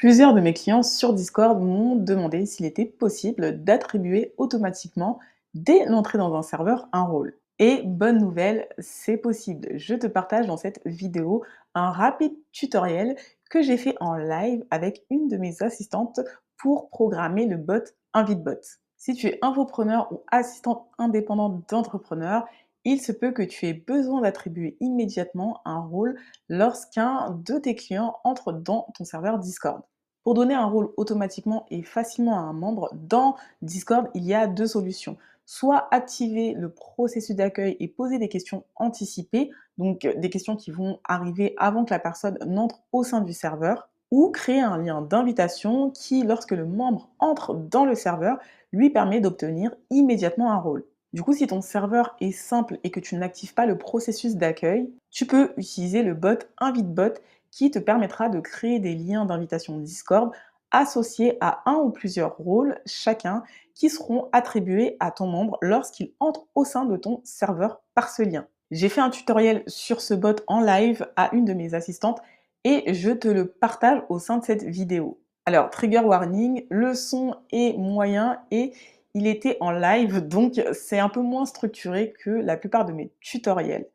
Plusieurs de mes clients sur Discord m'ont demandé s'il était possible d'attribuer automatiquement, dès l'entrée dans un serveur, un rôle. Et bonne nouvelle, c'est possible. Je te partage dans cette vidéo un rapide tutoriel que j'ai fait en live avec une de mes assistantes pour programmer le bot InviteBot. Si tu es infopreneur ou assistante indépendante d'entrepreneur, il se peut que tu aies besoin d'attribuer immédiatement un rôle lorsqu'un de tes clients entre dans ton serveur Discord. Pour donner un rôle automatiquement et facilement à un membre, dans Discord, il y a deux solutions. Soit activer le processus d'accueil et poser des questions anticipées, donc des questions qui vont arriver avant que la personne n'entre au sein du serveur, ou créer un lien d'invitation qui, lorsque le membre entre dans le serveur, lui permet d'obtenir immédiatement un rôle. Du coup, si ton serveur est simple et que tu n'actives pas le processus d'accueil, tu peux utiliser le bot InviteBot qui te permettra de créer des liens d'invitation Discord associés à un ou plusieurs rôles chacun qui seront attribués à ton membre lorsqu'il entre au sein de ton serveur par ce lien. J'ai fait un tutoriel sur ce bot en live à une de mes assistantes et je te le partage au sein de cette vidéo. Alors, trigger warning, le son est moyen et il était en live, donc c'est un peu moins structuré que la plupart de mes tutoriels.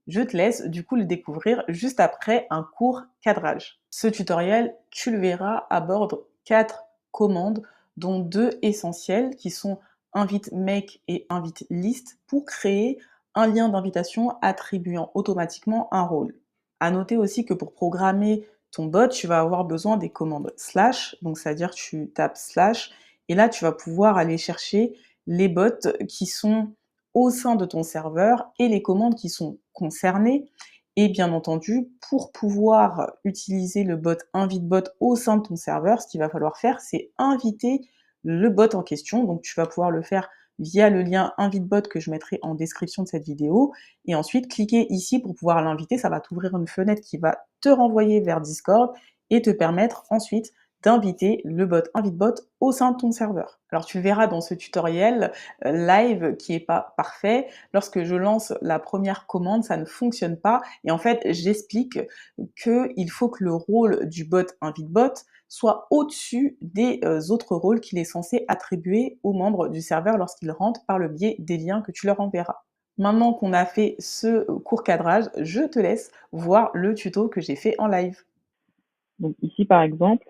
Je te laisse du coup le découvrir juste après un court cadrage. Ce tutoriel, tu le verras, aborde 4 commandes, dont 2 essentielles qui sont invite make et invite list pour créer un lien d'invitation attribuant automatiquement un rôle. À noter aussi que pour programmer ton bot, tu vas avoir besoin des commandes slash, donc c'est-à-dire tu tapes slash et là tu vas pouvoir aller chercher les bots qui sont au sein de ton serveur et les commandes qui sont concernées. Et bien entendu, pour pouvoir utiliser le bot InviteBot au sein de ton serveur, ce qu'il va falloir faire, c'est inviter le bot en question. Donc tu vas pouvoir le faire via le lien InviteBot que je mettrai en description de cette vidéo. Et ensuite, cliquer ici pour pouvoir l'inviter. Ça va t'ouvrir une fenêtre qui va te renvoyer vers Discord et te permettre ensuite d'inviter le bot InviteBot au sein de ton serveur. Alors tu verras dans ce tutoriel live qui est pas parfait. Lorsque je lance la première commande, ça ne fonctionne pas. Et en fait, j'explique qu'il faut que le rôle du bot InviteBot soit au-dessus des autres rôles qu'il est censé attribuer aux membres du serveur lorsqu'ils rentrent par le biais des liens que tu leur enverras. Maintenant qu'on a fait ce court cadrage, je te laisse voir le tuto que j'ai fait en live. Donc ici, par exemple,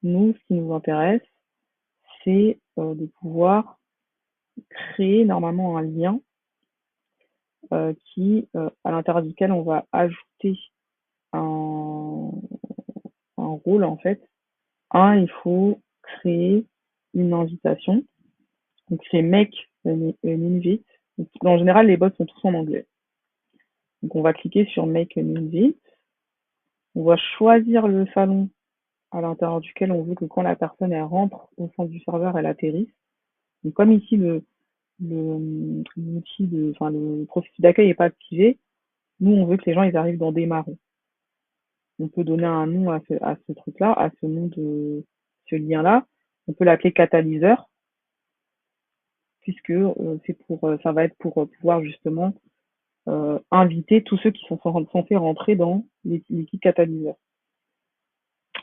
nous, ce qui nous intéresse, c'est de pouvoir créer normalement un lien à l'intérieur duquel on va ajouter un, un rôle en fait. Il faut créer une invitation. Donc c'est make an invite. Donc, en général, les bots sont tous en anglais. Donc on va cliquer sur make an invite. On va choisir le salon à l'intérieur duquel on veut que quand la personne elle rentre au sein du serveur, elle atterrisse. Donc comme ici le processus d'accueil n'est pas activé, nous on veut que les gens ils arrivent dans démarrer. On peut donner un nom à ce truc-là, à ce nom de ce lien-là. On peut l'appeler catalyseur, puisque ça va être pour pouvoir justement inviter tous ceux qui sont censés rentrer dans l'équipe catalyseur.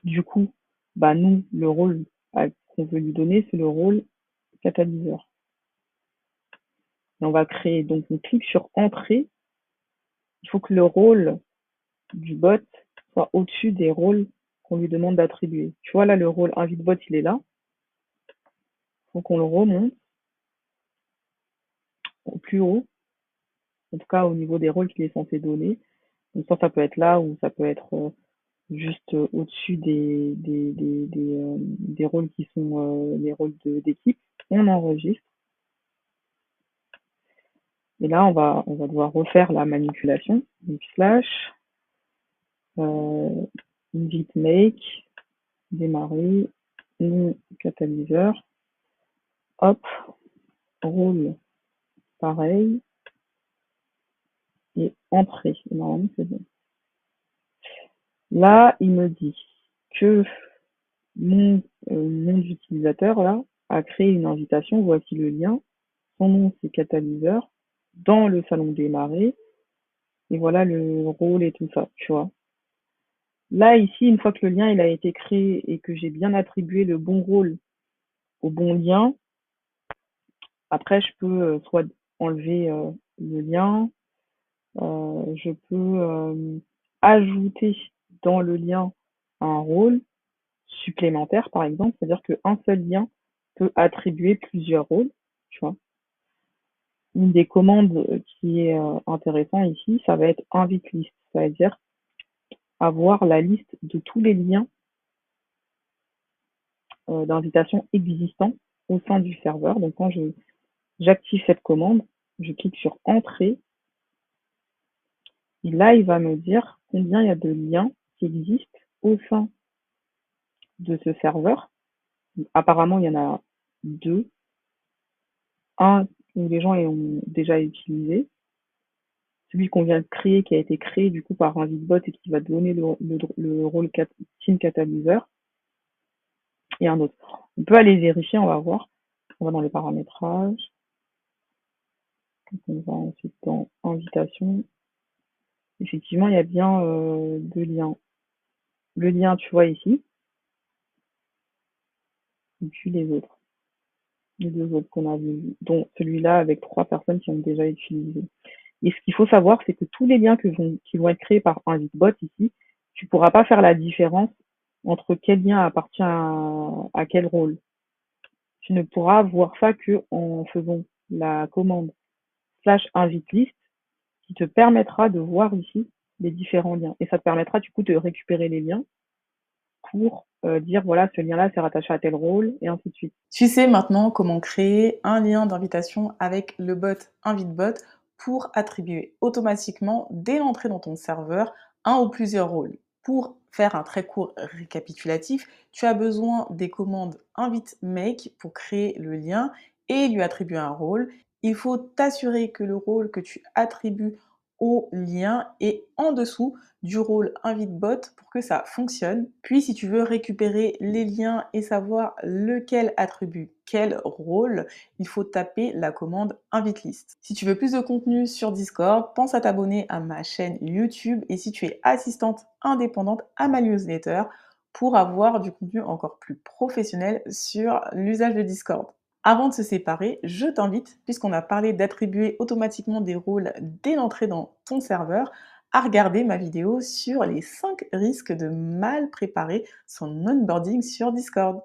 Du coup, bah nous, le rôle qu'on veut lui donner, c'est le rôle catalyseur. Et on va créer, donc on clique sur entrée. Il faut que le rôle du bot soit au-dessus des rôles qu'on lui demande d'attribuer. Tu vois là, le rôle invite bot, il est là. Il faut qu'on le remonte au plus haut, en tout cas au niveau des rôles qu'il est censé donner. Donc ça peut être là ou ça peut être juste au-dessus des rôles qui sont les rôles d'équipe. On enregistre. Et là, on va devoir refaire la manipulation. Donc slash euh, invite make, démarrer, nom catalyseur, hop, rôle pareil, et entrée. Et normalement, c'est bon. Là, il me dit que mon nom d'utilisateur là a créé une invitation. Voici le lien. Son nom, c'est catalyseur. Dans le salon démarrer. Et voilà le rôle et tout ça, tu vois. Là, ici, une fois que le lien il a été créé et que j'ai bien attribué le bon rôle au bon lien, après je peux soit enlever le lien, je peux ajouter dans le lien un rôle supplémentaire, par exemple, c'est-à-dire qu'un seul lien peut attribuer plusieurs rôles, tu vois. Une des commandes qui est intéressant ici, ça va être invite list, c'est-à-dire avoir la liste de tous les liens d'invitation existants au sein du serveur. Donc quand j'active cette commande, je clique sur entrée et là il va me dire combien il y a de liens qui existent au sein de ce serveur. Apparemment il y en a deux, un où les gens ont déjà utilisé, celui qu'on vient de créer, qui a été créé du coup par un bot et qui va donner le rôle team catalyseur, et un autre. On peut aller vérifier, on va voir. On va dans les paramétrages. On va ensuite dans invitation. Effectivement, il y a bien deux liens. Le lien, tu vois ici, et puis les autres. Les deux autres qu'on a vus, dont celui-là avec 3 personnes qui ont déjà utilisé. Et ce qu'il faut savoir, c'est que tous les liens qui vont être créés par InviteBot ici, tu ne pourras pas faire la différence entre quel lien appartient à quel rôle. Tu ne pourras voir ça que en faisant la commande slash invite list qui te permettra de voir ici les différents liens. Et ça te permettra du coup de récupérer les liens pour dire voilà, ce lien-là c'est rattaché à tel rôle et ainsi de suite. Tu sais maintenant comment créer un lien d'invitation avec le bot InviteBot pour attribuer automatiquement dès l'entrée dans ton serveur un ou plusieurs rôles. Pour faire un très court récapitulatif, tu as besoin des commandes invite make pour créer le lien et lui attribuer un rôle. Il faut t'assurer que le rôle que tu attribues au lien est en dessous du rôle invite bot pour que ça fonctionne. Puis si tu veux récupérer les liens et savoir lequel attribue quel rôle, il faut taper la commande invite list. Si tu veux plus de contenu sur Discord, pense à t'abonner à ma chaîne YouTube et si tu es assistante indépendante à ma newsletter pour avoir du contenu encore plus professionnel sur l'usage de Discord. Avant de se séparer, je t'invite, puisqu'on a parlé d'attribuer automatiquement des rôles dès l'entrée dans ton serveur, à regarder ma vidéo sur les 5 risques de mal préparer son onboarding sur Discord.